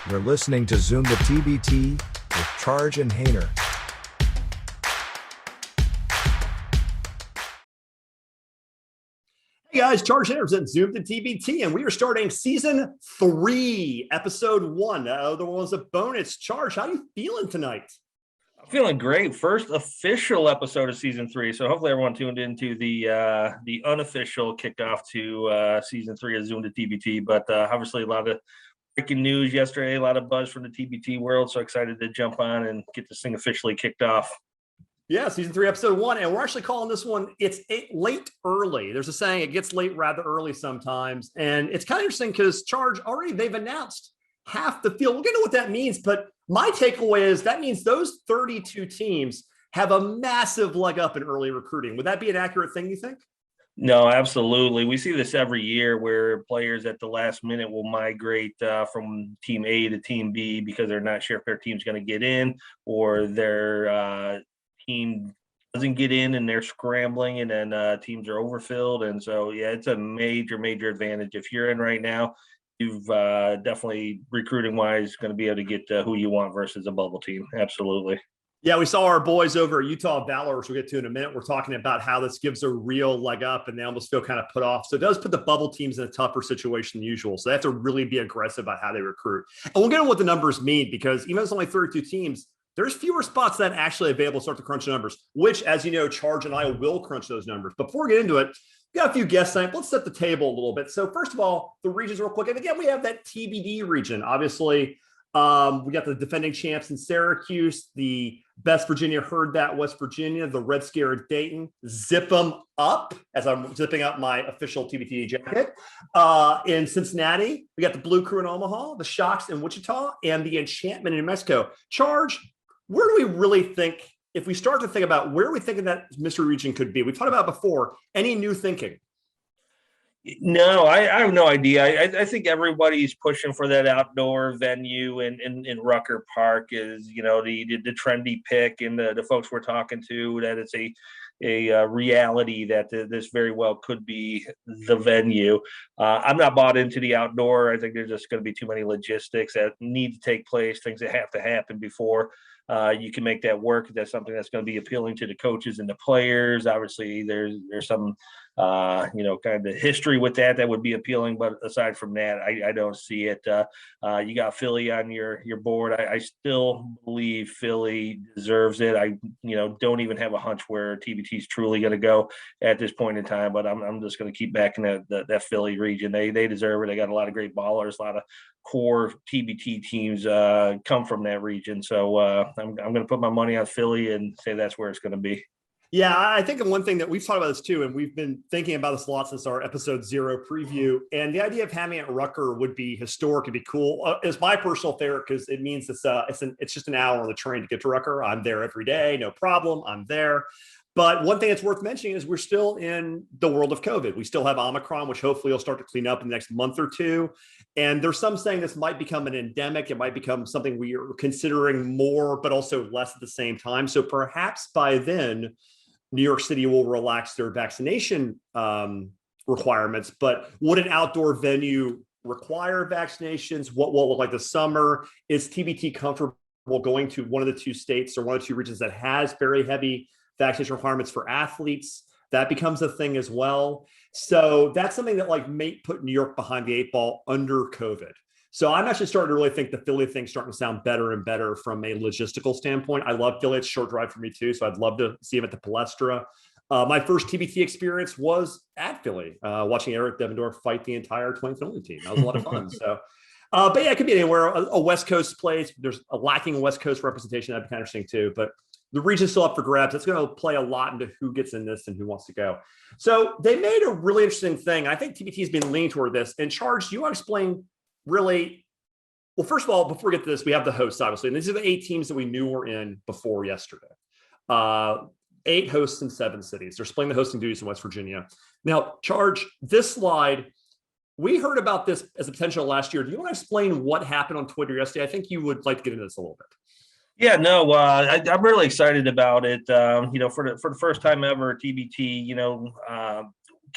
You're listening to Zoom the TBT with Charge and Hayner. Hey guys, Charge Hayner at Zoom the TBT, and we are starting season 3, episode 1. The other one was a bonus. Charge, how are you feeling tonight? I'm feeling great. First official episode of season 3. So hopefully everyone tuned into the unofficial kickoff to season 3 of Zoom the TBT. But obviously a lot of breaking news yesterday, a lot of buzz from the TBT world. So excited to jump on and get this thing officially kicked off. Yeah, season 3, episode 1, and we're actually calling this one, it's late early. There's a saying, it gets late rather early sometimes. And it's kind of interesting because Charge, already they've announced half the field. We'll get into what that means, but my takeaway is that means those 32 teams have a massive leg up in early recruiting. Would that be an accurate thing, you think? No, absolutely. We see this every year where players at the last minute will migrate from team A to team B because they're not sure if their team's going to get in or their team doesn't get in and they're scrambling and then teams are overfilled. And so, yeah, it's a major advantage. If you're in right now, you've definitely recruiting wise going to be able to get who you want versus a bubble team. Absolutely. Yeah, we saw our boys over at Utah Valor, which we'll get to in a minute. We're talking about how this gives a real leg up and they almost feel kind of put off. So it does put the bubble teams in a tougher situation than usual. So they have to really be aggressive about how they recruit. And we'll get into what the numbers mean, because even though it's only 32 teams, there's fewer spots that actually available to start to crunch the numbers, which, as you know, Charge and I will crunch those numbers. But before we get into it, we got a few guests tonight. Let's set the table a little bit. So first of all, the regions real quick. And again, we have that TBD region. Obviously, we got the defending champs in Syracuse, the best Virginia Herd that West Virginia, the Red Scare at Dayton, zip them up as I'm zipping up my official TBT jacket. In Cincinnati, we got the Blue Crew in Omaha, the Shocks in Wichita, and the Enchantment in New Mexico. Charge, where do we really think, if we start to think about where we think that mystery region could be? We've talked about it before. Any new thinking? No, I have no idea. I think everybody's pushing for that outdoor venue in Rucker Park is, you know, the trendy pick, and the folks we're talking to, that it's a reality that this very well could be the venue. I'm not bought into the outdoor. I think there's just going to be too many logistics that need to take place, things that have to happen before you can make that work. That's something that's going to be appealing to the coaches and the players. Obviously, there's some kind of history with that would be appealing. But aside from that, I don't see it. You got Philly on your board. I still believe Philly deserves it. I don't even have a hunch where TBT is truly going to go at this point in time. But I'm just going to keep backing that Philly region. They deserve it. They got a lot of great ballers, a lot of core TBT teams come from that region. So I'm going to put my money on Philly and say that's where it's going to be. Yeah, I think one thing that we've talked about this too, and we've been thinking about this a lot since our episode 0 preview, and the idea of having it at Rucker would be historic. It'd be cool. It's my personal favorite because it means it's just an hour on the train to get to Rucker. I'm there every day, no problem. I'm there. But one thing that's worth mentioning is we're still in the world of COVID. We still have Omicron, which hopefully will start to clean up in the next month or two. And there's some saying this might become an endemic. It might become something we are considering more, but also less at the same time. So perhaps by then, New York City will relax their vaccination requirements. But would an outdoor venue require vaccinations? What will it look like this summer? Is TBT comfortable going to one of the two states or one of the two regions that has very heavy vaccination requirements for athletes? That becomes a thing as well. So that's something that may put New York behind the 8 ball under COVID. So I'm actually starting to really think the Philly thing's starting to sound better and better from a logistical standpoint. I love Philly. It's a short drive for me too. So I'd love to see him at the Palestra. My first TBT experience was at Philly, watching Eric Devendorf fight the entire 20th only team. That was a lot of fun. So, but yeah, it could be anywhere. A West Coast place. There's a lacking West Coast representation. That'd be kind of interesting too. But the region's still up for grabs. It's going to play a lot into who gets in this and who wants to go. So they made a really interesting thing. I think TBT has been leaning toward this. And Charge, do you want to explain really? Well, first of all, before we get to this, we have the hosts, obviously. And these are the 8 teams that we knew were in before yesterday. 8 hosts in 7 cities. They're splitting the hosting duties in West Virginia. Now, Charge, this slide, we heard about this as a potential last year. Do you want to explain what happened on Twitter yesterday? I think you would like to get into this a little bit. Yeah, no, I'm really excited about it. For the first time ever, TBT,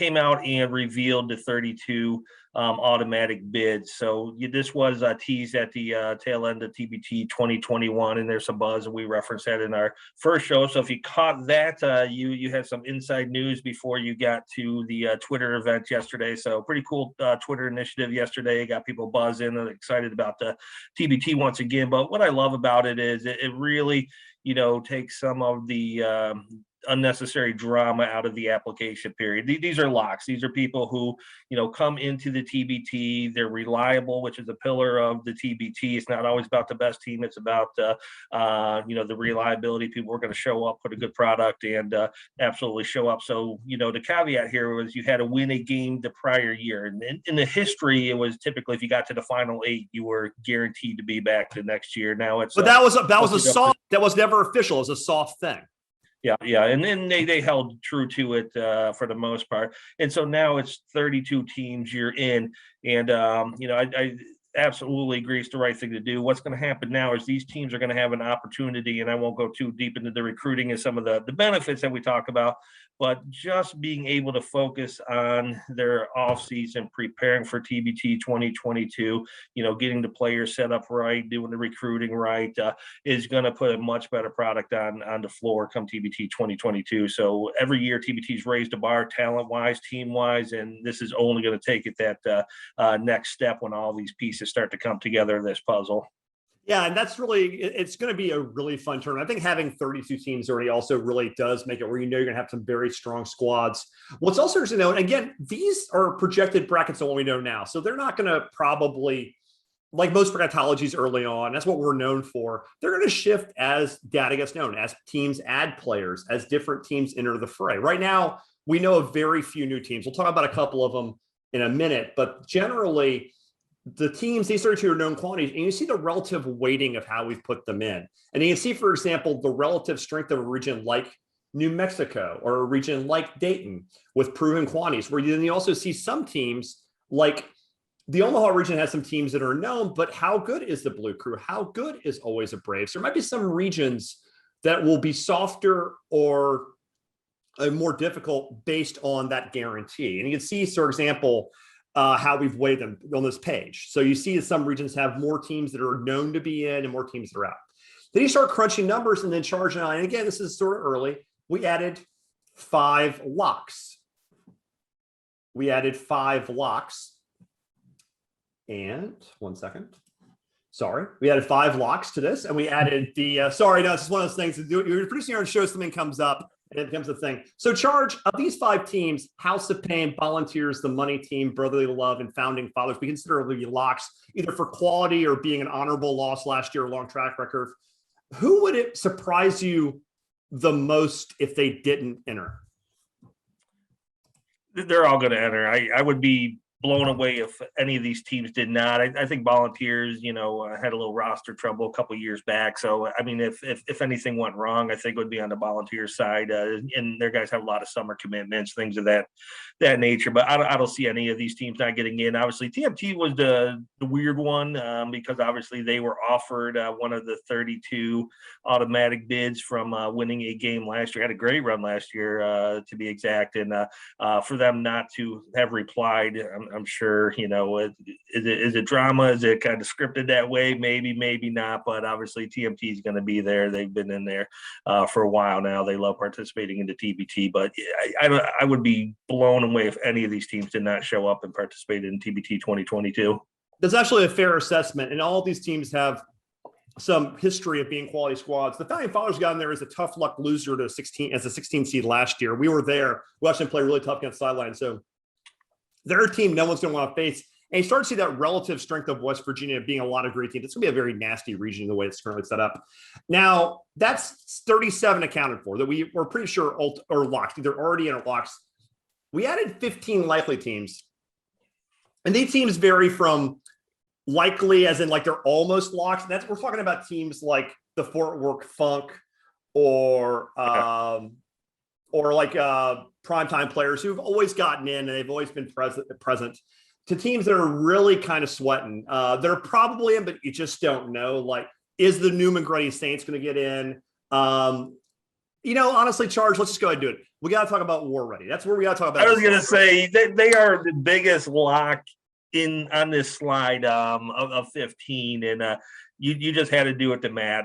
came out and revealed the 32 automatic bids. So this was teased at the tail end of TBT 2021, and there's some buzz, and we referenced that in our first show. So if you caught that, you had some inside news before you got to the Twitter event yesterday. So pretty cool Twitter initiative yesterday. Got people buzzing and excited about the TBT once again. But what I love about it is it really, takes some of the unnecessary drama out of the application period. These are locks. These are people who, come into the TBT. They're reliable, which is a pillar of the TBT. It's not always about the best team. It's about, the reliability. People are going to show up, put a good product, and absolutely show up. So, the caveat here was you had to win a game the prior year. And in the history, it was typically if you got to the final 8, you were guaranteed to be back the next year. Now it's but that was a soft. That was never official. It was a soft thing. Yeah, and then they held true to it for the most part, and so now it's 32 teams you're in, and I absolutely agree it's the right thing to do. What's going to happen now is these teams are going to have an opportunity, and I won't go too deep into the recruiting and some of the benefits that we talk about, but just being able to focus on their offseason, preparing for TBT 2022, getting the players set up right, doing the recruiting right, is going to put a much better product on the floor come TBT 2022. So every year TBT's raised the bar talent-wise, team-wise, and this is only going to take it that next step when all these pieces start to come together in this puzzle. Yeah, and that's it's going to be a really fun tournament. I think having 32 teams already also really does make it where you're going to have some very strong squads. What's also interesting to know, and again, these are projected brackets on what we know now. So they're not going to probably, like most bracketologies early on, that's what we're known for. They're going to shift as data gets known, as teams add players, as different teams enter the fray. Right now, we know of very few new teams. We'll talk about a couple of them in a minute, but generally, the teams, these 32 are known quantities, and you see the relative weighting of how we've put them in. And you can see, for example, the relative strength of a region like New Mexico or a region like Dayton with proven quantities, where you also see some teams like the Omaha region has some teams that are known, but how good is the Blue Crew? How good is Always a Braves? There might be some regions that will be softer or more difficult based on that guarantee. And you can see, for example, how we've weighed them on this page. So you see that some regions have more teams that are known to be in and more teams that are out. Then you start crunching numbers and then charging on. And again, this is sort of early. We added 5 locks. And 1 second. Sorry. We added 5 locks to this, and we added the, it's just one of those things to do. You're producing your own show, something comes up, and it becomes a thing. So charge of these 5 teams, House of Pain, Volunteers, the Money Team, Brotherly Love, and Founding Fathers, we consider to be locks, either for quality or being an honorable loss last year, a long track record. Who would it surprise you the most if they didn't enter? They're all going to enter. I would be blown away if any of these teams did not. I think Volunteers, had a little roster trouble a couple of years back. So, I mean, if anything went wrong, I think it would be on the Volunteers side. And their guys have a lot of summer commitments, things of that nature. But I don't see any of these teams not getting in. Obviously, TMT was the weird one because obviously they were offered one of the 32 automatic bids from winning a game last year. Had a great run last year, to be exact. And for them not to have replied, I'm sure, is it drama? Is it kind of scripted that way? Maybe, maybe not. But obviously, TMT is going to be there. They've been in there for a while now. They love participating in the TBT. But I would be blown away if any of these teams did not show up and participate in TBT 2022. That's actually a fair assessment. And all these teams have some history of being quality squads. The Founding Fathers got in there as a tough luck loser to 16 as a 16 seed last year. We were there. We watched them play really tough against sideline. So they're a team no one's going to want to face. And you start to see that relative strength of West Virginia being a lot of great teams. It's going to be a very nasty region the way it's currently set up. Now, that's 37 accounted for that we're pretty sure or locked, either already in or locks. We added 15 likely teams. And these teams vary from likely as in like they're almost locked. That's we're talking about teams like the Fort Worth Funk or like primetime players who've always gotten in and they've always been present to teams that are really kind of sweating. They're probably in, but you just don't know. Like, is the Newman Grady Saints going to get in? Honestly, Charge, let's just go ahead and do it. We got to talk about War Ready. That's where we got to talk about. I was going to say they are the biggest lock on this slide of 15, and you just had to do it to Matt.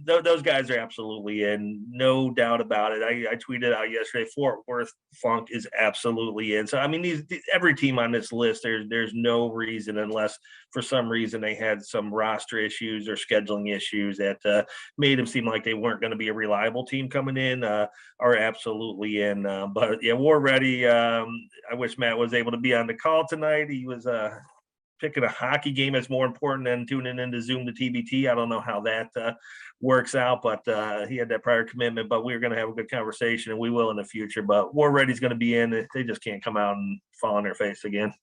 Those guys are absolutely in, no doubt about it. I tweeted out yesterday, Fort Worth Funk is absolutely in. So I mean, every team on this list, there's no reason, unless for some reason they had some roster issues or scheduling issues that made them seem like they weren't going to be a reliable team coming in, are absolutely in. But yeah, War Ready. I wish Matt was able to be on the call tonight. He was picking a hockey game as more important than tuning into ZoomTheTBT. I don't know how that works out, but he had that prior commitment. But we're going to have a good conversation, and we will in the future. But War Ready's going to be in. They just can't come out and fall on their face again.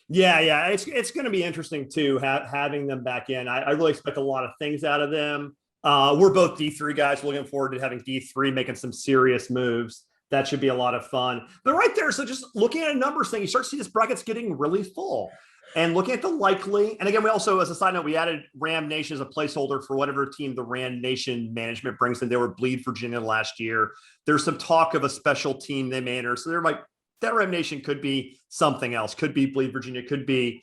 Yeah, it's going to be interesting too, having them back in. I really expect a lot of things out of them. We're both D3 guys. Looking forward to having D3 making some serious moves. That should be a lot of fun. But right there, so just looking at a numbers thing, you start to see this bracket's getting really full. And looking at the likely, and again, we also, as a side note, we added Ram Nation as a placeholder for whatever team the Ram Nation management brings in. They were Bleed Virginia last year. There's some talk of a special team they may enter. So they're like, that Ram Nation could be something else, could be Bleed Virginia, could be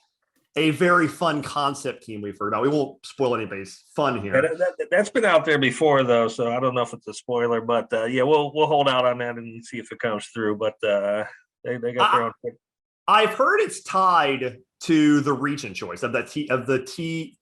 a very fun concept team we've heard about. We won't spoil anybody's fun here. That's been out there before, though, so I don't know if it's a spoiler, but yeah, we'll hold out on that and see if it comes through. But they got their own. I've heard it's tied to the region choice of the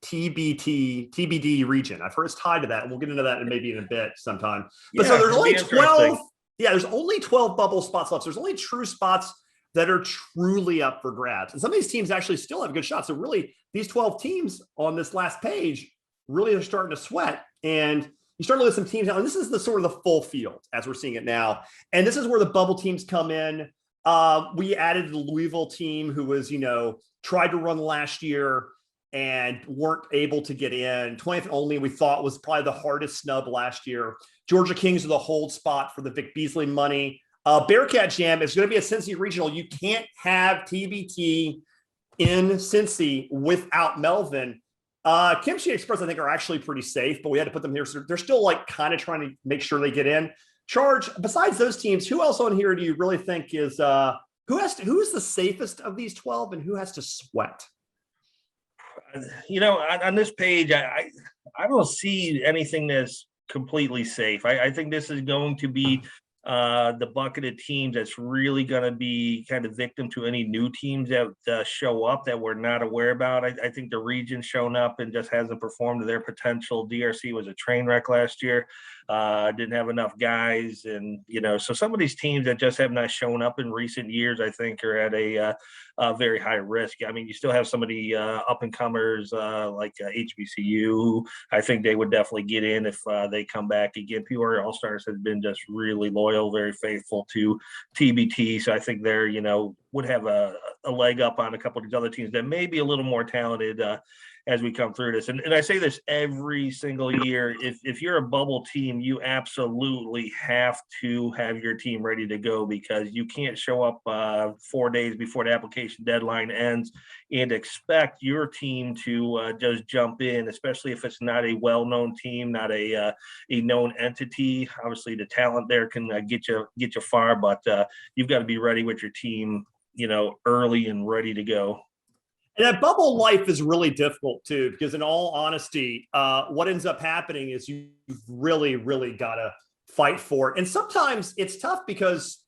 TBD region. I've heard it's tied to that, and we'll get into that maybe in a bit sometime. But so there's only 12. Yeah, there's only 12 bubble spots left. So there's only true spots that are truly up for grabs. And some of these teams actually still have good shots. So really, these 12 teams on this last page really are starting to sweat. And you start looking at some teams now, and this is the sort of the full field as we're seeing it now. And this is where the bubble teams come in. We added the Louisville team who was, tried to run last year and weren't able to get in. 20th only, we thought, was probably the hardest snub last year. Georgia Kings are the hold spot for the Vic Beasley money. Bearcat Jam is going to be a Cincy regional. You can't have TBT in Cincy without Melvin. Kimchi Express, I think, are actually pretty safe, but we had to put them here. So they're still like kind of trying to make sure they get in. Charge, besides those teams, who else on here do you really think is who's the safest of these 12 and who has to sweat? On this page, I don't see anything that's completely safe. I think this is going to be the bucket of teams that's really going to be kind of victim to any new teams that show up that we're not aware about. I think the region's shown up and just hasn't performed to their potential. DRC was a train wreck last year. Didn't have enough guys, and so some of these teams that just have not shown up in recent years, I think, are at a very high risk. I mean, you still have some of the up and comers like HBCU. I think they would definitely get in if they come back again. Peoria All Stars has been just really loyal, very faithful to TBT, so I think they're would have a leg up on a couple of these other teams that may be a little more talented as we come through this. And I say this every single year, if you're a bubble team, you absolutely have to have your team ready to go, because you can't show up 4 days before the application deadline ends and expect your team to just jump in, especially if it's not a well-known team, not a known entity. Obviously the talent there can get you far, but you've got to be ready with your team, early and ready to go. And that bubble life is really difficult too, because in all honesty, what ends up happening is you've really, really got to fight for it. And sometimes it's tough because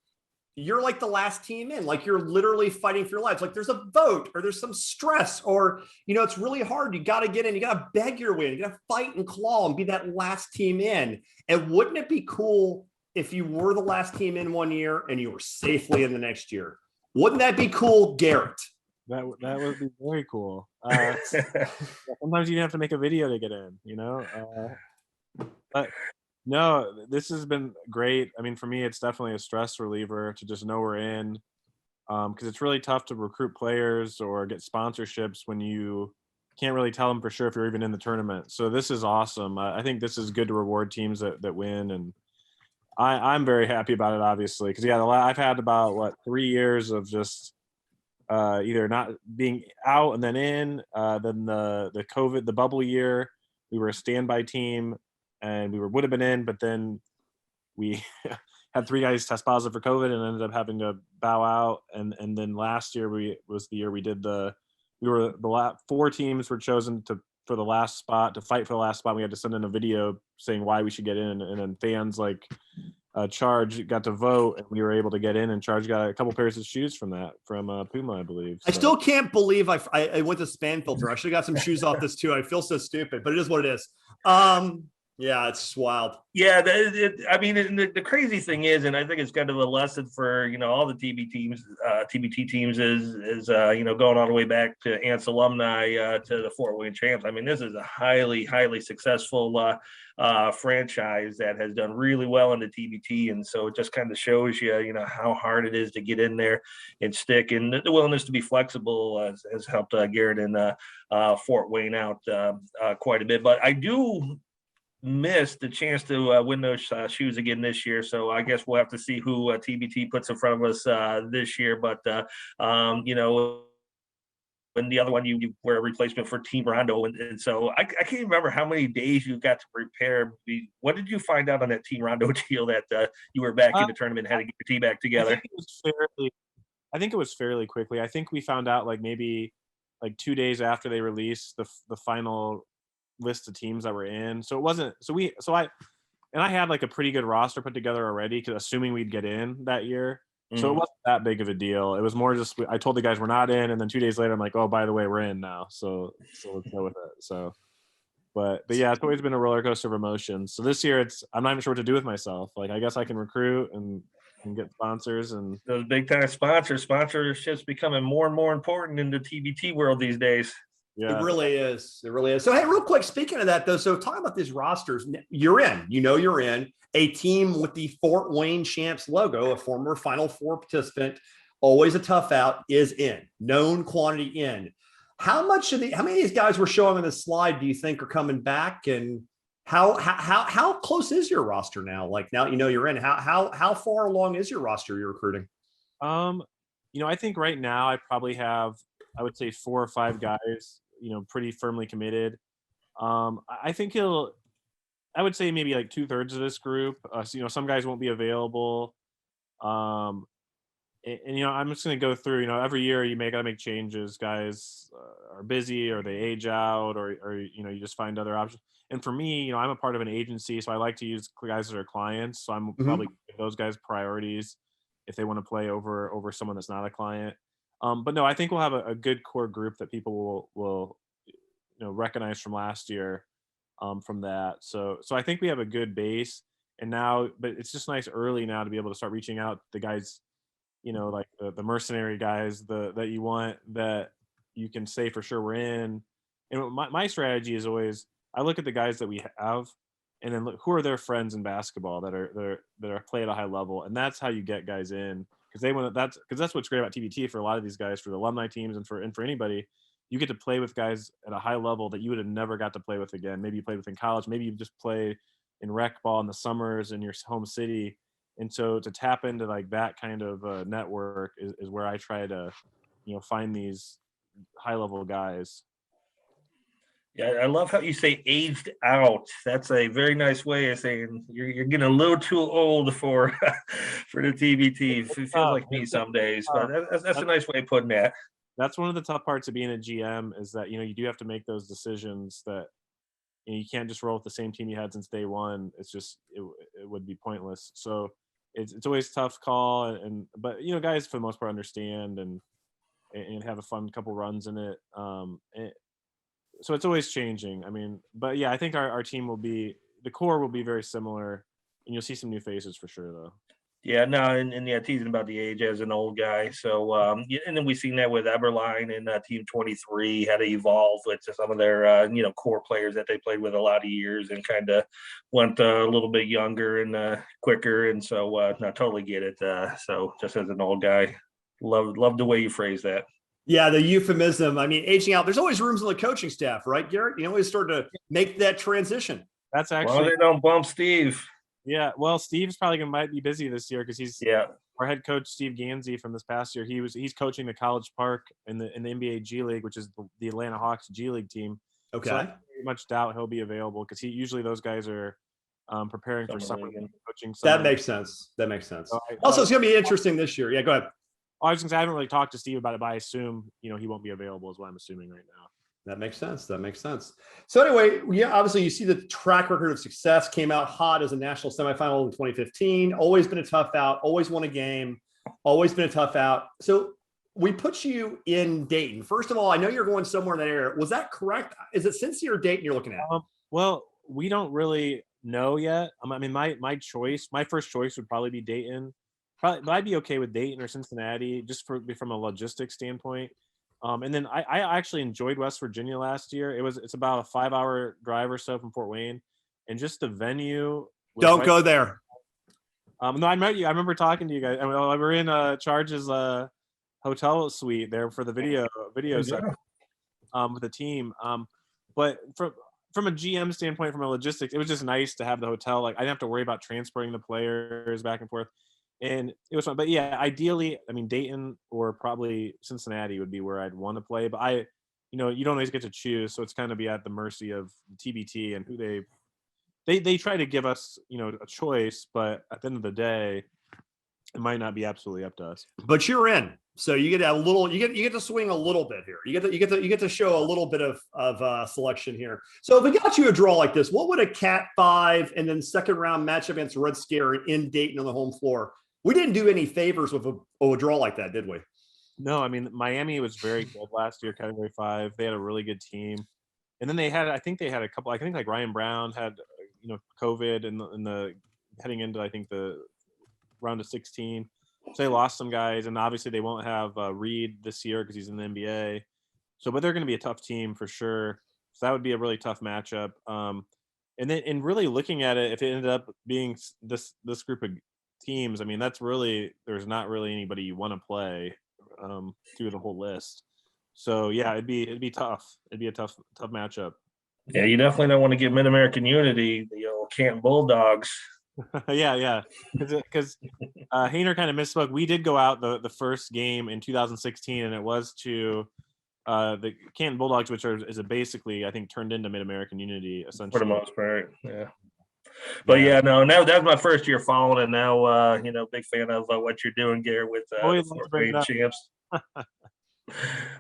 you're like the last team in, like you're literally fighting for your lives. Like there's a vote or there's some stress or, it's really hard. You got to get in, you got to beg your way, you got to fight and claw and be that last team in. And wouldn't it be cool if you were the last team in one year and you were safely in the next year? Wouldn't that be cool, Garrett? That would be very cool. Sometimes you have to make a video to get in, but no, this has been great. I mean, for me, it's definitely a stress reliever to just know we're in, because it's really tough to recruit players or get sponsorships when you can't really tell them for sure if you're even in the tournament. So this is awesome. I think this is good to reward teams that win, and I'm very happy about it, obviously, because I've had about 3 years of just either not being out and then in, then the COVID, the bubble year, we were a standby team, and we would have been in, but then we had 3 guys test positive for COVID and ended up having to bow out. And then last year was the year we did the 4 teams were chosen for the last spot, to fight for the last spot. We had to send in a video saying why we should get in, and then fans like Charge got to vote, and we were able to get in, and Charge got a couple pairs of shoes from Puma, I believe. I still can't believe I went to spam filter. I should have got some shoes off this too. I feel so stupid, but it is what it is. Yeah, it's wild. Yeah, I mean, the crazy thing is, and I think it's kind of a lesson for all the TBT teams is going all the way back to Ants alumni to the Fort Wayne champs. I mean, this is a highly successful franchise that has done really well in the TBT, and so it just kind of shows you how hard it is to get in there and stick, and the willingness to be flexible has helped Garrett and Fort Wayne out quite a bit. But I do missed the chance to win those shoes again this year, so I guess we'll have to see who TBT puts in front of us this year. But when the other one you were a replacement for Team Rondo, and so I can't remember how many days you got to prepare. What did you find out on that Team Rondo deal that you were back in the tournament, had to get your team back together? I think it was fairly quickly. I think we found out maybe 2 days after they released the final list of teams that were in. So it wasn't I had a pretty good roster put together already, because assuming we'd get in that year. So it wasn't that big of a deal. It was more just I told the guys we're not in, and then 2 days later I'm like, oh, by the way, we're in now. So let's go with it. So but yeah, it's always been a roller coaster of emotions. So this year I'm not even sure what to do with myself. I guess I can recruit and get sponsors, and those big time sponsorships becoming more and more important in the TBT world these days. Yeah. It really is. So, hey, real quick, speaking of that, though, so talking about these rosters, you're in. You're in. A team with the Fort Wayne Champs logo, a former Final Four participant, always a tough out, is in. Known quantity in. How many of these guys we're showing on this slide do you think are coming back, and how close is your roster now? Now you're in. How far along is your roster you're recruiting? I think right now I probably have, I would say 4 or 5 guys, pretty firmly committed. I think I would say maybe 2/3 of this group. Some guys won't be available. And I'm just going to go through, every year you gotta make changes. Guys are busy, or they age out, or you just find other options. And for me, I'm a part of an agency, so I like to use guys that are clients. So I'm probably give those guys priorities if they want to play over someone that's not a client. But no, I think we'll have a good core group that people will recognize from last year, from that. So I think we have a good base, and now, but it's just nice early now to be able to start reaching out the guys, the mercenary guys that you want, that you can say for sure we're in. And my strategy is always, I look at the guys that we have, and then look who are their friends in basketball that are play at a high level, and that's how you get guys in. Because that's what's great about TBT for a lot of these guys, for the alumni teams, and for anybody, you get to play with guys at a high level that you would have never got to play with again. Maybe you played with in college, maybe you just play in rec ball in the summers in your home city. And so to tap into that kind of network is where I try to, find these high level guys. Yeah, I love how you say aged out. That's a very nice way of saying you're getting a little too old for the TBT. It feels like me some days, but that's a nice way of putting that. That's one of the tough parts of being a GM, is that you do have to make those decisions, that you can't just roll with the same team you had since day one. It's just it would be pointless. So it's always a tough call, but guys for the most part understand and have a fun couple runs in it. So it's always changing. I mean, but yeah, I think our team the core will be very similar, and you'll see some new faces for sure, though. Yeah, no, and yeah, teasing about the age as an old guy. So, and then we've seen that with Eberlein and Team 23, how to evolve with some of their, core players that they played with a lot of years, and kind of went a little bit younger and quicker. And so, I totally get it. So just as an old guy, love the way you phrase that. Yeah, the euphemism. I mean, aging out, there's always rooms on the coaching staff, right, Garrett? Always start to make that transition. That's actually. Well, they don't bump Steve. Yeah, well, Steve's probably might be busy this year, because he's our head coach, Steve Gansey, from this past year. He's coaching the College Park in the NBA G League, which is the Atlanta Hawks G League team. Okay. So I very much doubt he'll be available, because usually those guys are preparing for Summer summer league. coaching. That Summer. makes sense. That makes sense. So Also, it's going to be interesting this year. Yeah, go ahead. I was gonna say I haven't really talked to Steve about it, but I assume he won't be available, is what I'm assuming right now. That makes sense. That makes sense. So anyway, yeah, obviously you see the track record of success. Came out hot as a national semifinal in 2015. Always been a tough out. Always won a game. Always been a tough out. So we put you in Dayton. First of all, I know you're going somewhere in that area. Was that correct? Is it Cincy or Dayton you're looking at? Well, we don't really know yet. I mean, my first choice would probably be Dayton. But I'd be okay with Dayton or Cincinnati just from a logistics standpoint. And then I actually enjoyed West Virginia last year. It's about a 5-hour drive or so from Fort Wayne, and just the venue. Don't go there. No, I met you. I remember talking to you guys. We're in Charge's hotel suite there for the video section, with the team. But from a GM standpoint, from a logistics, it was just nice to have the hotel. Like I didn't have to worry about transporting the players back and forth. And it was fun. But yeah, ideally, I mean, Dayton or probably Cincinnati would be where I'd want to play. But you don't always get to choose. So it's kind of be at the mercy of TBT and who they try to give us, a choice. But at the end of the day, it might not be absolutely up to us. But you're in. So you get a little, you get to swing a little bit here. You get to show a little bit of selection here. So if we got you a draw like this, what would a Cat 5 and then second round matchup against Red Scare in Dayton on the home floor? We didn't do any favors with a draw like that, did we? No, I mean, Miami was very good last year, Category 5. They had a really good team. And then I think they had a couple, like Ryan Brown had, COVID in the heading into, I think, the round of 16. So they lost some guys, and obviously they won't have Reed this year because he's in the NBA. So, but they're going to be a tough team for sure. So that would be a really tough matchup. And then, really looking at it, if it ended up being this group of teams, I mean, there's not really anybody you want to play through the whole list. So yeah, it'd be tough. It'd be a tough matchup. Yeah, you definitely don't want to give Mid-American Unity the old Canton Bulldogs. yeah, because Hayner kind of misspoke. We did go out the first game in 2016, and it was to the Canton Bulldogs, which is basically, I think, turned into Mid-American Unity essentially For the most part, yeah. But now that's my first year following, and now big fan of what you're doing, Garrett, with the Fort Wayne champs.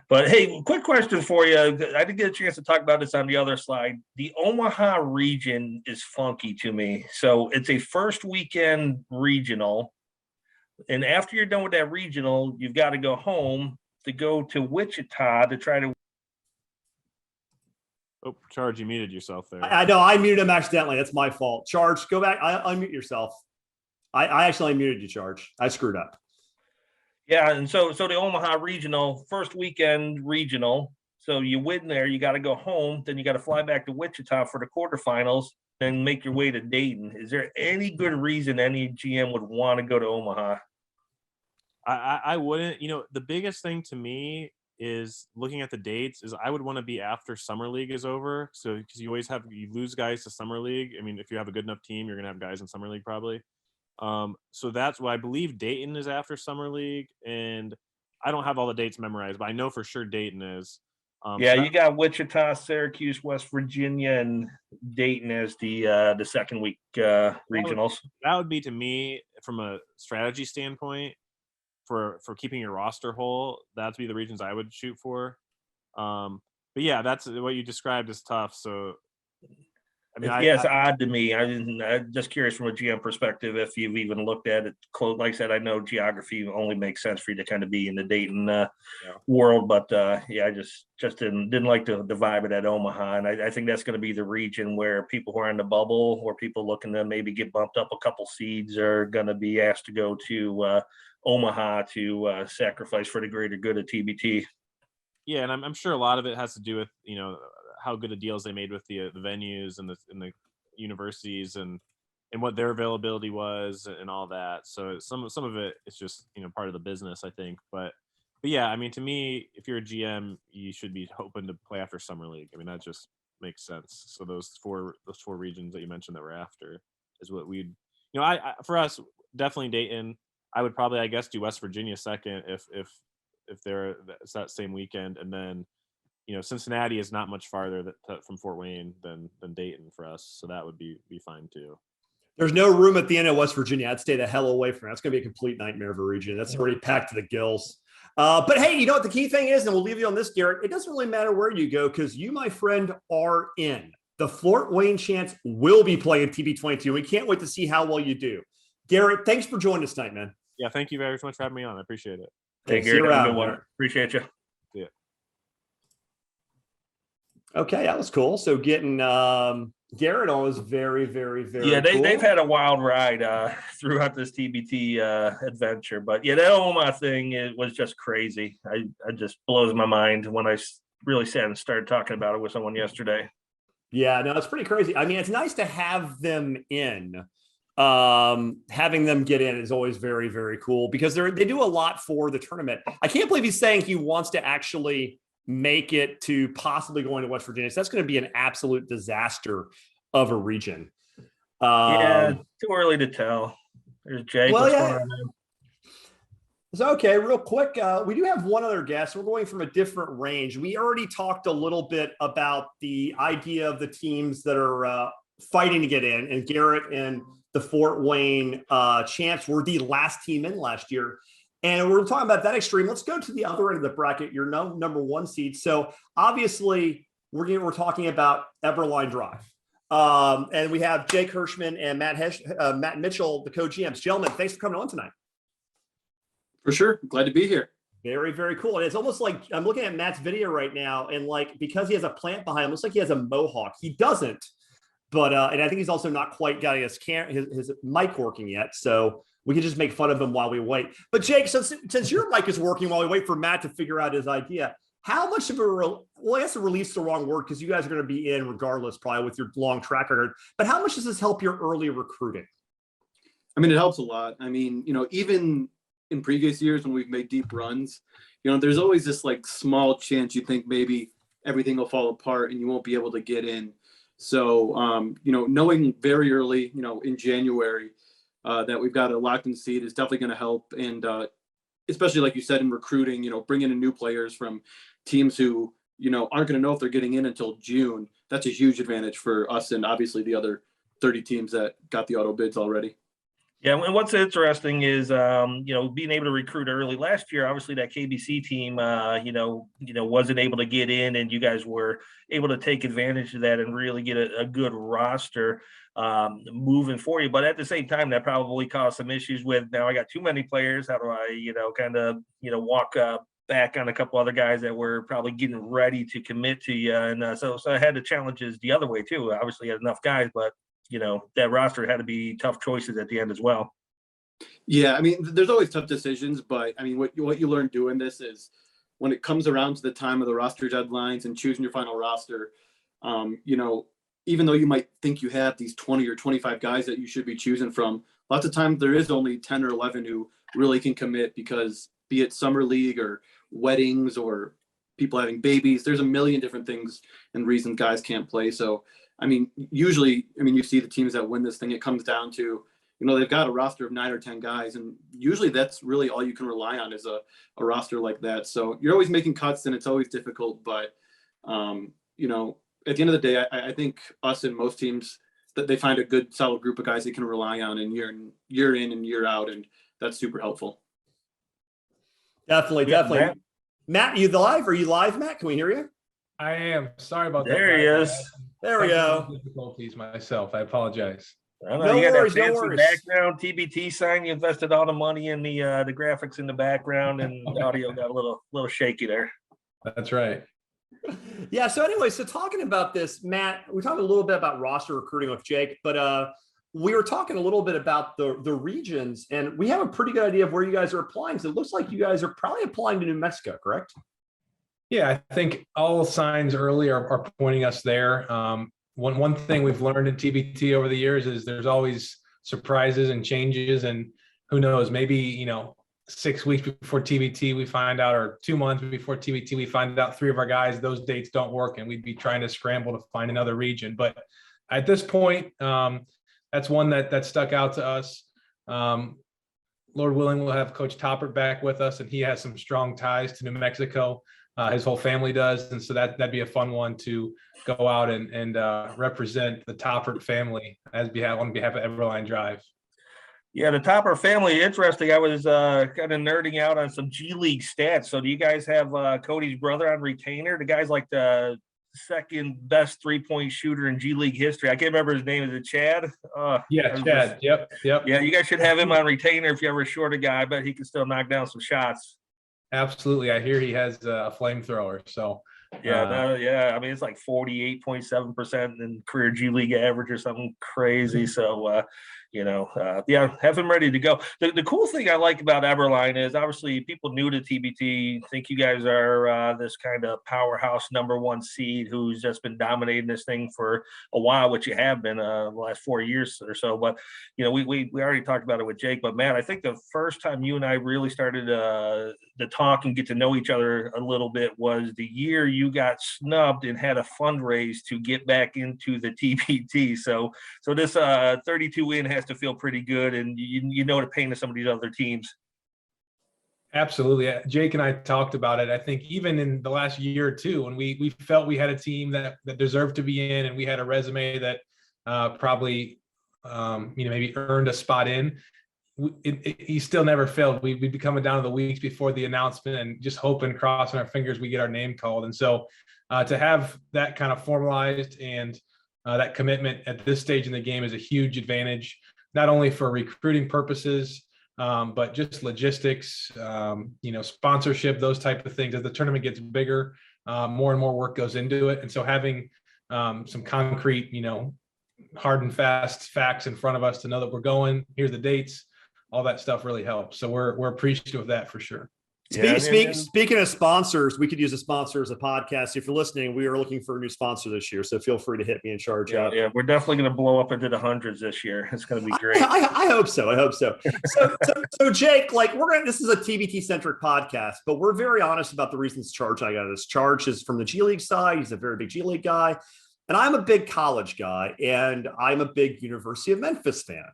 But hey, quick question for you. I didn't get a chance to talk about this on the other slide. The Omaha region is funky to me. So it's a first weekend regional, and after you're done with that regional, you've got to go home to go to Wichita to try to. Oh, Charge, you muted yourself there. I know I muted him accidentally. That's my fault. Charge, go back. Unmute yourself. I actually muted you, Charge. I screwed up. Yeah, and so the Omaha regional, first weekend regional. So you win there, you got to go home, then you got to fly back to Wichita for the quarterfinals, then make your way to Dayton. Is there any good reason any GM would want to go to Omaha? I wouldn't. The biggest thing to me is looking at the dates is I would want to be after Summer League is over. So because you lose guys to Summer League. I mean, if you have a good enough team, you're gonna have guys in Summer League probably. So that's why I believe Dayton is after Summer League, and I don't have all the dates memorized, but I know for sure Dayton is. You got Wichita, Syracuse, West Virginia, and Dayton as the second week regionals. That would be, to me, from a strategy standpoint, for keeping your roster whole, that'd be the regions I would shoot for. But yeah, that's what you described as tough. So I mean, it's odd to me. I'm just curious from a GM perspective if you've even looked at it close. Like I said, I know geography only makes sense for you to kind of be in the Dayton world, but I just didn't like the vibe of that Omaha, and I think that's going to be the region where people who are in the bubble or people looking to maybe get bumped up a couple seeds are going to be asked to go to Omaha to sacrifice for the greater good of TBT. Yeah, and I'm sure a lot of it has to do with how good the deals they made with the venues and the universities and what their availability was and all that. So some of it is just part of the business, I think. But yeah, I mean, to me, if you're a GM, you should be hoping to play after Summer League. I mean, that just makes sense. So those four regions that you mentioned that we're after is what we'd I for us, definitely Dayton. I would probably, I guess, do West Virginia second if it's that same weekend, and then Cincinnati is not much farther from Fort Wayne than Dayton for us, so that would be fine too. There's no room at the end of West Virginia. I'd stay the hell away from it. That's going to be a complete nightmare of a region. That's already packed to the gills. But hey, you know what the key thing is, and we'll leave you on this, Garrett. It doesn't really matter where you go because you, my friend, are in. The Fort Wayne Chants will be playing TB22. We can't wait to see how well you do. Garrett, thanks for joining us tonight, man. Yeah, thank you very much for having me on. I appreciate it. Hey, Garrett, have a good one. Appreciate you. Yeah. Okay, that was cool. So getting Garrett on was very, very, very cool. They've had a wild ride throughout this TBT adventure. But yeah, that Omaha thing was just crazy. I just blows my mind when I really sat and started talking about it with someone yesterday. Yeah, no, it's pretty crazy. I mean, it's nice to have them in. Having them get in is always very, very cool because they do a lot for the tournament. I can't believe he's saying he wants to actually make it to possibly going to West Virginia. So that's going to be an absolute disaster of a region. Yeah, too early to tell. There's Jake. Well, yeah. So, okay, real quick, we do have one other guest. We're going from a different range. We already talked a little bit about the idea of the teams that are fighting to get in, and Garrett and the Fort Wayne Champs were the last team in last year. And we're talking about that extreme. Let's go to the other end of the bracket, your number one seed. So obviously, we're talking about Eberlein Drive. And we have Jake Hirschmann and Matt Mitchell, the co-GMs. Gentlemen, thanks for coming on tonight. For sure. Glad to be here. Very, very cool. And it's almost like I'm looking at Matt's video right now, and like because he has a plant behind him, it looks like he has a mohawk. He doesn't, but and I think he's also not quite got his mic working yet. So we can just make fun of him while we wait. But Jake, since your mic is working while we wait for Matt to figure out his idea, how much of I guess to release the wrong word because you guys are going to be in regardless, probably with your long track record. But how much does this help your early recruiting? I mean, it helps a lot. I mean, even in previous years when we've made deep runs, there's always this like small chance you think maybe everything will fall apart and you won't be able to get in. So, knowing very early, in January that we've got a locked in seed is definitely going to help. And especially like you said, in recruiting, bringing in new players from teams who, aren't going to know if they're getting in until June. That's a huge advantage for us and obviously the other 30 teams that got the auto bids already. Yeah, and what's interesting is, being able to recruit early last year. Obviously, that KBC team, wasn't able to get in, and you guys were able to take advantage of that and really get a good roster moving for you. But at the same time, that probably caused some issues with now I got too many players. How do I, walk back on a couple other guys that were probably getting ready to commit to you, and so I had the challenges the other way too. Obviously, had enough guys, but that roster had to be tough choices at the end as well. Yeah, I mean, there's always tough decisions, but I mean, what you learn doing this is when it comes around to the time of the roster deadlines and choosing your final roster, even though you might think you have these 20 or 25 guys that you should be choosing from, lots of times there is only 10 or 11 who really can commit because be it summer league or weddings or people having babies, there's a million different things and reasons guys can't play. So I mean, usually, you see the teams that win this thing, it comes down to, they've got a roster of 9 or 10 guys, and usually that's really all you can rely on is a roster like that. So you're always making cuts, and it's always difficult. But, at the end of the day, I think us and most teams, that they find a good, solid group of guys they can rely on and year in and year out, and that's super helpful. Definitely. Matt, are you live? Are you live, Matt? Can we hear you? I am. Sorry about that. There he is. There we go. Difficulties myself. I apologize. I know, you got that fancy background TBT sign. You invested all the money in the graphics in the background, and the audio got a little shaky there. That's right. Yeah. So anyway, talking about this, Matt, we're talking a little bit about roster recruiting with Jake, but we were talking a little bit about the regions, and we have a pretty good idea of where you guys are applying. So it looks like you guys are probably applying to New Mexico, correct? Yeah, I think all signs early are pointing us there. One thing we've learned in TBT over the years is there's always surprises and changes, and who knows, maybe 6 weeks before TBT we find out, or 2 months before TBT we find out 3 of our guys, those dates don't work, and we'd be trying to scramble to find another region. But at this point, that's one that stuck out to us. Lord willing, we'll have Coach Toppert back with us, and he has some strong ties to New Mexico. His whole family does, and so that'd be a fun one to go out and represent the Toppert family on behalf of Eberlein Drive. Yeah, the Topper family, interesting. I was kind of nerding out on some G League stats. So do you guys have Cody's brother on retainer? The guy's like the second best 3-point shooter in G League history. I can't remember his name. Is it Chad? Yeah, Chad. Yep. Yeah, you guys should have him on retainer if you ever short a guy. I bet he can still knock down some shots. Absolutely. I hear he has a flamethrower. So yeah. I mean, it's like 48.7% in career G League average or something crazy. So, have him ready to go. The cool thing I like about Eberlein is obviously people new to TBT think you guys are this kind of powerhouse #1 seed who's just been dominating this thing for a while, which you have been the last 4 years or so. But, we already talked about it with Jake. But, man, I think the first time you and I really started to talk and get to know each other a little bit was the year you got snubbed and had a fundraise to get back into the TBT. So this 32 win has to feel pretty good, and you know the pain of some of these other teams. Absolutely. Jake and I talked about it. I think even in the last year or two, when we felt we had a team that deserved to be in, and we had a resume that probably maybe earned a spot in, he still never failed. We'd be coming down to the weeks before the announcement and just hoping, crossing our fingers, we get our name called. And so to have that kind of formalized and that commitment at this stage in the game is a huge advantage, not only for recruiting purposes, but just logistics, sponsorship, those type of things. As the tournament gets bigger, more and more work goes into it. And so having some concrete, hard and fast facts in front of us to know that we're going, here's the dates, all that stuff really helps. So we're appreciative of that for sure. Speaking of sponsors, we could use a sponsor as a podcast. If you're listening, we are looking for a new sponsor this year, so feel free to hit me and charge. Yeah, we're definitely going to blow up into the hundreds this year. It's going to be great. I hope so. So Jake, this is a TBT centric podcast, but we're very honest about the reasons Charge I got this. Charge is from the G League side. He's a very big G League guy, and I'm a big college guy, and I'm a big University of Memphis fan.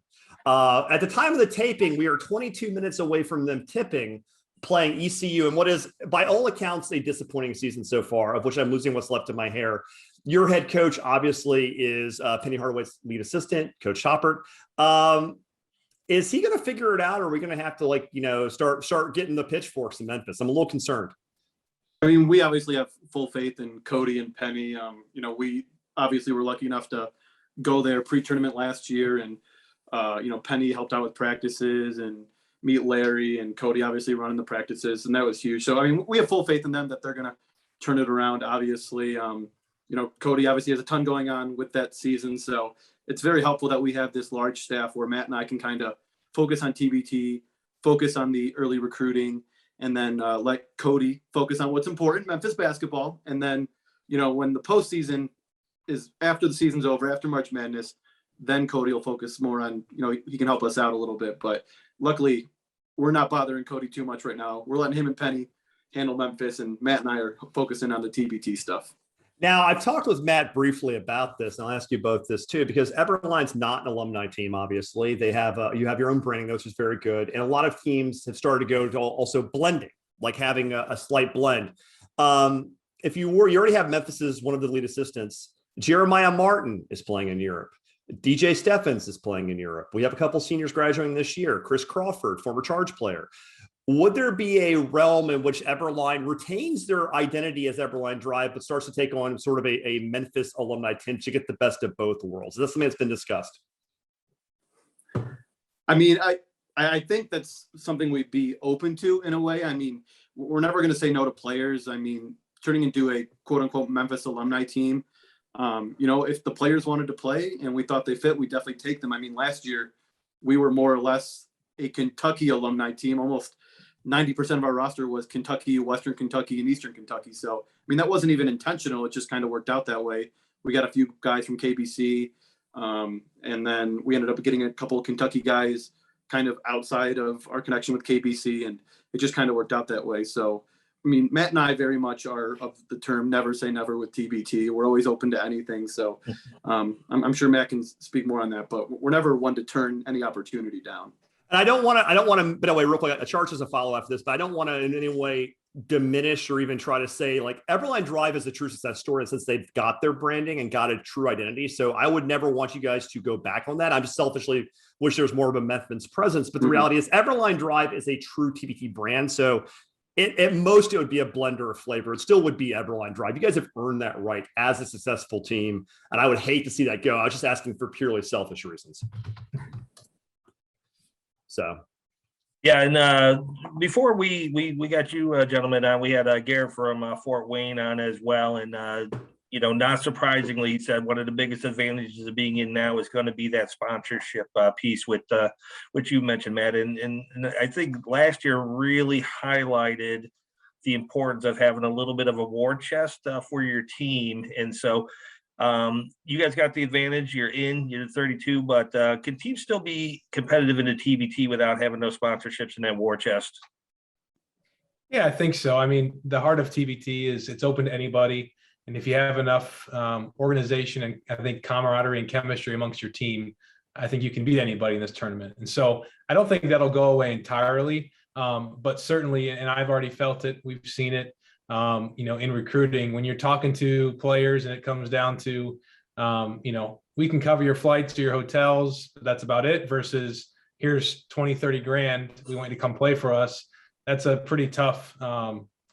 At the time of the taping, we are 22 minutes away from them tipping, playing ECU, and what is, by all accounts, a disappointing season so far, of which I'm losing what's left of my hair. Your head coach, obviously, is Penny Hardaway's lead assistant, Coach Toppert. Is he going to figure it out, or are we going to have to, start getting the pitchforks in Memphis? I'm a little concerned. I mean, we obviously have full faith in Cody and Penny. We obviously were lucky enough to go there pre-tournament last year, and Penny helped out with practices and meet Larry, and Cody obviously running the practices, and that was huge. So, I mean, we have full faith in them that they're going to turn it around. Obviously, Cody obviously has a ton going on with that season. So it's very helpful that we have this large staff where Matt and I can kind of focus on TBT, focus on the early recruiting, and then let Cody focus on what's important, Memphis basketball. And then, when the postseason is after the season's over, after March Madness, then Cody will focus more on, he can help us out a little bit. But luckily, we're not bothering Cody too much right now. We're letting him and Penny handle Memphis, and Matt and I are focusing on the TBT stuff. Now, I've talked with Matt briefly about this, and I'll ask you both this too, because Eberlein's not an alumni team, obviously. They have you have your own branding, which is very good. And a lot of teams have started to go to also blending, like having a slight blend. If you already have Memphis as one of the lead assistants, Jeremiah Martin is playing in Europe. DJ Steffens is playing in Europe. We have a couple seniors graduating this year. Chris Crawford, former Charge player. Would there be a realm in which Eberlein retains their identity as Eberlein Drive, but starts to take on sort of a Memphis alumni tint to get the best of both worlds? Is that something that's been discussed? I mean, I think that's something we'd be open to in a way. I mean, we're never going to say no to players. I mean, turning into a quote unquote Memphis alumni team, if the players wanted to play and we thought they fit, we definitely take them. I mean, last year we were more or less a Kentucky alumni team. Almost 90% of our roster was Kentucky, Western Kentucky, and Eastern Kentucky. So, I mean, that wasn't even intentional. It just kind of worked out that way. We got a few guys from KBC, and then we ended up getting a couple of Kentucky guys kind of outside of our connection with KBC, and it just kind of worked out that way. So, I mean, Matt and I very much are of the term never say never with TBT. We're always open to anything. So I'm sure Matt can speak more on that, but we're never one to turn any opportunity down. And I don't want to, by the way, real quick, a charge as a follow after this, but I don't want to in any way diminish or even try to say like Eberlein Drive is a true success story since they've got their branding and got a true identity. So I would never want you guys to go back on that. I'm just selfishly wish there was more of a Methvin's presence, but the reality is Eberlein Drive is a true TBT brand. So at most it would be a blender of flavor. It still would be Eberlein Drive. You guys have earned that right as a successful team. And I would hate to see that go. I was just asking for purely selfish reasons. So. Yeah, and before we got you gentlemen on, we had Garrett from Fort Wayne on as well, and not surprisingly, he said one of the biggest advantages of being in now is going to be that sponsorship piece with which you mentioned, Matt, and I think last year really highlighted the importance of having a little bit of a war chest for your team, and so. You guys got the advantage. You're 32, but can teams still be competitive in the TBT without having those sponsorships in that war chest? Yeah, I think so. I mean, the heart of TBT is it's open to anybody. And if you have enough organization and I think camaraderie and chemistry amongst your team, I think you can beat anybody in this tournament. And so I don't think that'll go away entirely, but certainly, and I've already felt it, we've seen it, in recruiting, when you're talking to players and it comes down to, we can cover your flights to your hotels, but that's about it, versus here's 20, 30 grand. We want you to come play for us. That's a pretty tough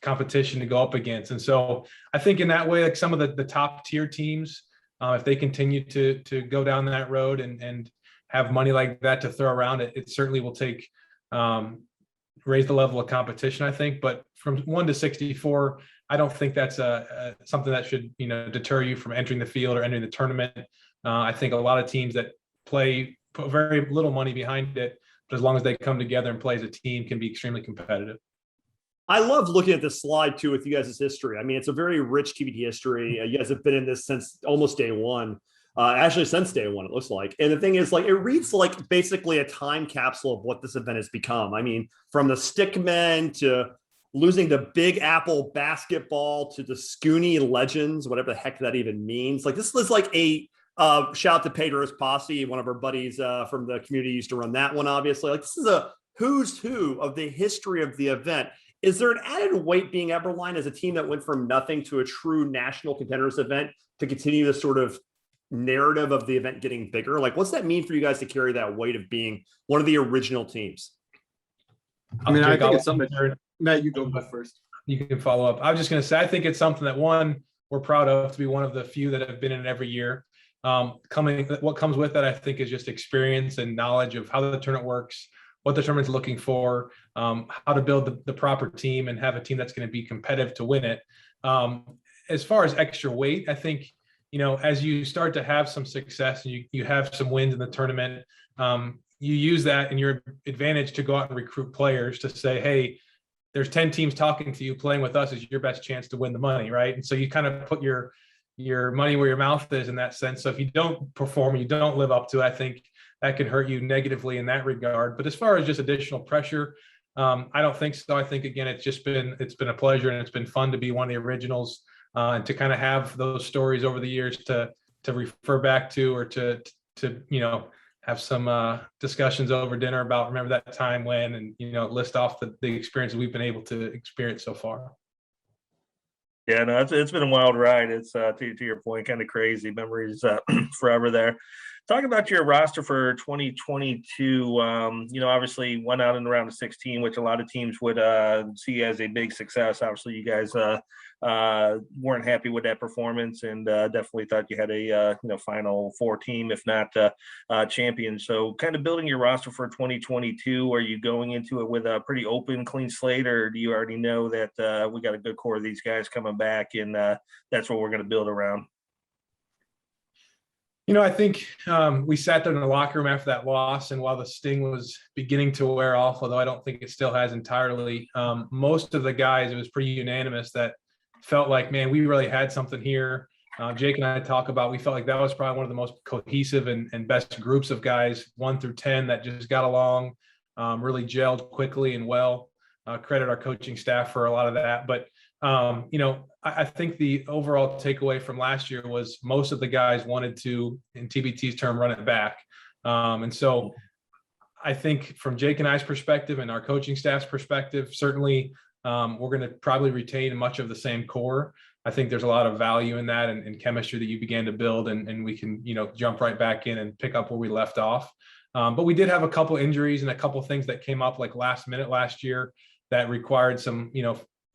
competition to go up against. And so I think in that way, like some of the top tier teams, if they continue to go down that road and have money like that to throw around, it certainly will take, raise the level of competition, I think. But from 1 to 64, I don't think that's something that should deter you from entering the field or entering the tournament. I think a lot of teams that put very little money behind it, but as long as they come together and play as a team, can be extremely competitive. I love looking at this slide too with you guys' history. I mean, it's a very rich TBT history. You guys have been in this since almost day one. Actually, since day one, it looks like. And the thing is, like, it reads like basically a time capsule of what this event has become. I mean, from the Stickmen to losing the Big Apple basketball to the Scooney Legends, whatever the heck that even means. Like, this is like a shout out to Pedro's Posse, one of our buddies from the community used to run that one, obviously. Like, this is a who's who of the history of the event. Is there an added weight being Eberlein as a team that went from nothing to a true national contenders event to continue this sort of narrative of the event getting bigger? Like, what's that mean for you guys to carry that weight of being one of the original teams? I mean, I think it's something. Matt, you go first. You can follow up. I was just going to say, I think it's something that we're proud of to be one of the few that have been in it every year. What comes with that, I think, is just experience and knowledge of how the tournament works, what the tournament's looking for, how to build the proper team and have a team that's going to be competitive to win it. As far as extra weight, I think, as you start to have some success and you have some wins in the tournament, you use that in your advantage to go out and recruit players to say, hey, there's 10 teams talking to you, playing with us is your best chance to win the money, right? And so you kind of put your money where your mouth is in that sense. So if you don't perform, you don't live up to it, I think that can hurt you negatively in that regard. But as far as just additional pressure, I don't think so. I think, again, it's been a pleasure and it's been fun to be one of the originals. And to kind of have those stories over the years to refer back to, or to have some discussions over dinner about remember that time when, and list off the experiences we've been able to experience so far. Yeah, no, it's been a wild ride. It's to your point, kind of crazy memories forever there. Talking about your roster for 2022, obviously went out in the round of 16, which a lot of teams would see as a big success. Obviously, you guys weren't happy with that performance, and definitely thought you had a Final Four team, if not champion. So, kind of building your roster for 2022. Are you going into it with a pretty open, clean slate, or do you already know that we got a good core of these guys coming back, and that's what we're going to build around? I think we sat there in the locker room after that loss, and while the sting was beginning to wear off, although I don't think it still has entirely, most of the guys, it was pretty unanimous that felt like, man, we really had something here. Jake and I talk about, we felt like that was probably one of the most cohesive and best groups of guys, 1 through 10, that just got along, really gelled quickly and well. Credit our coaching staff for a lot of that. But I think the overall takeaway from last year was most of the guys wanted to, in TBT's term, run it back. And so I think from Jake and I's perspective and our coaching staff's perspective, certainly We're going to probably retain much of the same core. I think there's a lot of value in that and chemistry that you began to build, and we can, jump right back in and pick up where we left off. But we did have a couple injuries and a couple things that came up like last minute last year that required some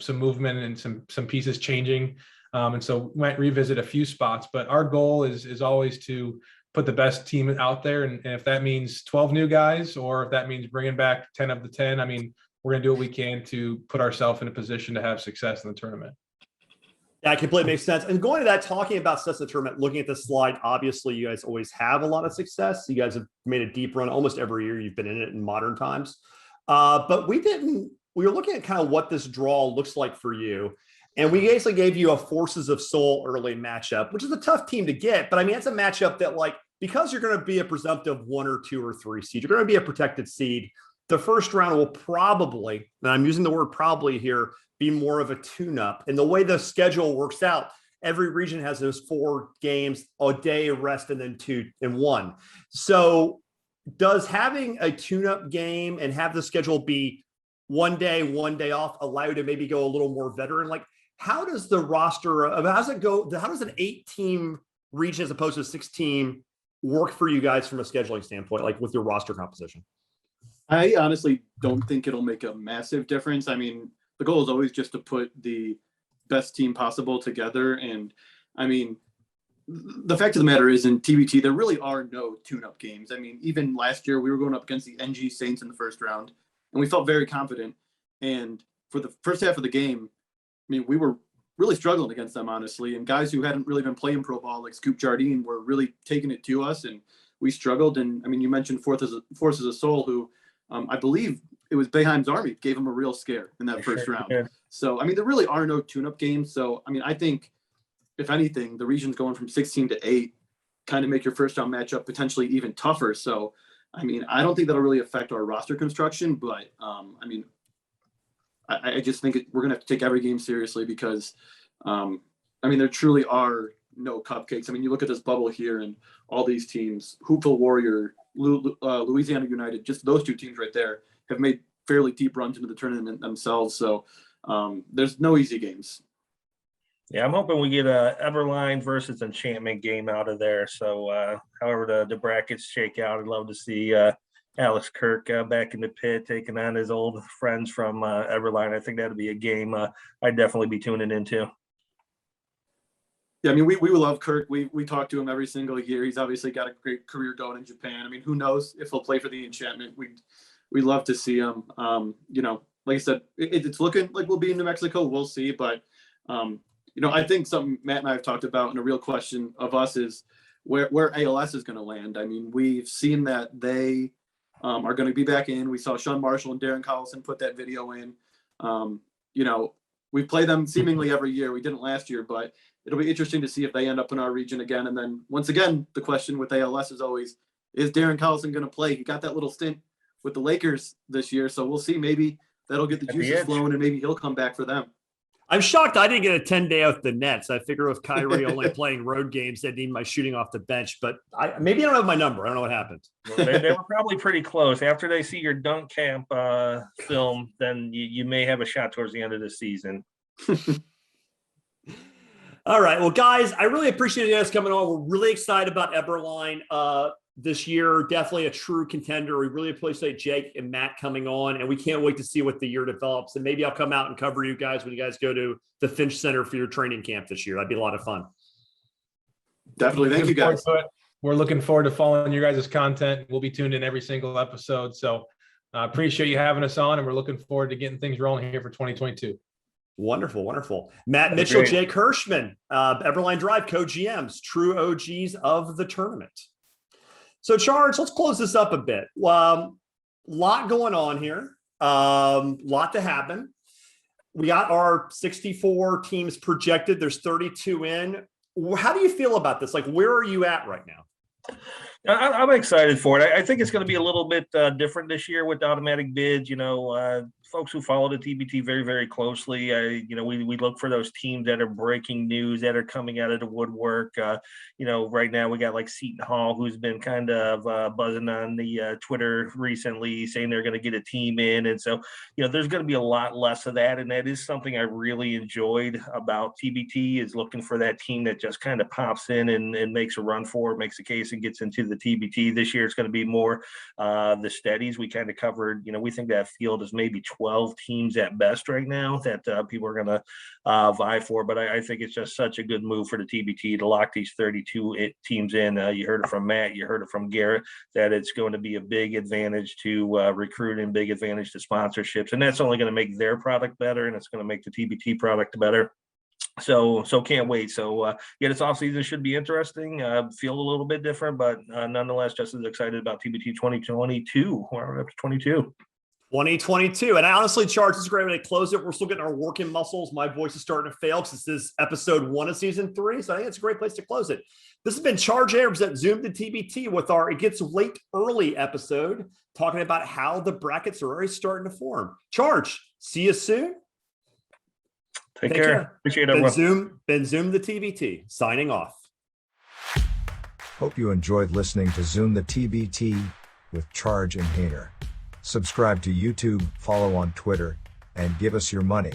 movement and some pieces changing. And so we might revisit a few spots, but our goal is always to put the best team out there. And if that means 12 new guys, or if that means bringing back 10 of the 10, I mean, we're going to do what we can to put ourselves in a position to have success in the tournament. Yeah, completely makes sense. And going to that, talking about success in the tournament, looking at this slide, obviously you guys always have a lot of success. You guys have made a deep run almost every year you've been in it in modern times. But we were looking at kind of what this draw looks like for you. And we basically gave you a Forces of Soul early matchup, which is a tough team to get. But I mean, it's a matchup that, like, because you're going to be a presumptive 1 or 2 or 3 seed, you're going to be a protected seed. The first round will probably, and I'm using the word probably here, be more of a tune-up. And the way the schedule works out, every region has those 4 games, a day of rest, and then 2 and 1. So does having a tune-up game and have the schedule be 1 day off allow you to maybe go a little more veteran? Like, how does the roster, how does it go? How does an 8-team region as opposed to a 6-team work for you guys from a scheduling standpoint, like with your roster composition? I honestly don't think it'll make a massive difference. I mean, the goal is always just to put the best team possible together. And I mean, the fact of the matter is, in TBT, there really are no tune-up games. I mean, even last year, we were going up against the NG Saints in the first round, and we felt very confident. And for the first half of the game, I mean, we were really struggling against them, honestly. And guys who hadn't really been playing pro ball, like Scoop Jardine, were really taking it to us, and we struggled. And I mean, you mentioned Forces of Soul, who I believe it was Boeheim's Army gave him a real scare in that first round. So, I mean, there really are no tune-up games. So, I mean, I think, if anything, the region's going from 16 to 8 kind of make your first round matchup potentially even tougher. So, I mean, I don't think that'll really affect our roster construction, but I mean, I just think we're going to have to take every game seriously because, I mean, there truly are no cupcakes. I mean, you look at this bubble here and all these teams, Hoopville Warrior, Louisiana United, just those 2 teams right there have made fairly deep runs into the tournament themselves. So there's no easy games. Yeah, I'm hoping we get a Eberlein versus Enchantment game out of there. So however the brackets shake out, I'd love to see Alex Kirk back in the pit taking on his old friends from Eberlein. I think that'd be a game I'd definitely be tuning into. Yeah, I mean, we love Kirk. We talk to him every single year. He's obviously got a great career going in Japan. I mean, who knows if he'll play for the Enchantment? We'd love to see him. Like I said, it's looking like we'll be in New Mexico. We'll see. But, I think something Matt and I have talked about, and a real question of us is where ALS is going to land. I mean, we've seen that they are going to be back in. We saw Sean Marshall and Darren Collison put that video in. We play them seemingly every year. We didn't last year, but it'll be interesting to see if they end up in our region again. And then once again, the question with ALS is always, is Darren Collison going to play? He got that little stint with the Lakers this year. So we'll see. Maybe that'll get the juices flowing and maybe he'll come back for them. I'm shocked I didn't get a 10-day off the Nets. I figure with Kyrie only playing road games, they need my shooting off the bench. But maybe I don't have my number. I don't know what happened. Well, they were probably pretty close. After they see your dunk camp film, then you may have a shot towards the end of the season. All right. Well, guys, I really appreciate you guys coming on. We're really excited about Eberlein this year. Definitely a true contender. We really appreciate Jake and Matt coming on, and we can't wait to see what the year develops. And maybe I'll come out and cover you guys when you guys go to the Finch Center for your training camp this year. That'd be a lot of fun. Definitely. Thank you, guys. We're looking forward to following your guys' content. We'll be tuned in every single episode. So I appreciate you having us on, and we're looking forward to getting things rolling here for 2022. Wonderful, wonderful. Matt Mitchell, great. Jake Hirschmann, Eberlein Drive, co-GMs, true OGs of the tournament. So, Charles, let's close this up a bit. Lot going on here. Lot to happen. We got our 64 teams projected. There's 32 in. How do you feel about this? Like, where are you at right now? I'm excited for it. I think it's going to be a little bit different this year with automatic bids. Folks who follow the TBT very, very closely, we look for those teams that are breaking news, that are coming out of the woodwork. Right now we got like Seton Hall, who's been kind of buzzing on the Twitter recently, saying they're going to get a team in. And so, there's going to be a lot less of that. And that is something I really enjoyed about TBT, is looking for that team that just kind of pops in and makes a run for it, makes a case, and gets into the TBT. This year it's going to be more the steadies. We kind of covered, we think that field is maybe 12 teams at best right now that people are going to vie for. But I think it's just such a good move for the TBT to lock these 32 teams in. You heard it from Matt, you heard it from Garrett, that it's going to be a big advantage to recruiting, big advantage to sponsorships. And that's only going to make their product better, and it's going to make the TBT product better. So can't wait. So this offseason should be interesting. Feel a little bit different, but nonetheless, just as excited about TBT 2022. We're up to 22. 2022. And honestly, Charge, this is a great way to close it. We're still getting our working muscles. My voice is starting to fail because this is episode 1 of season 3. So I think it's a great place to close it. This has been Charge Abrams at Zoom the TBT with our It Gets Late Early episode, talking about how the brackets are already starting to form. Charge, see you soon. Take care. Appreciate it, everyone. Ben Zoom the TBT, signing off. Hope you enjoyed listening to Zoom the TBT with Charge and Hayner. Subscribe to YouTube, follow on Twitter, and give us your money.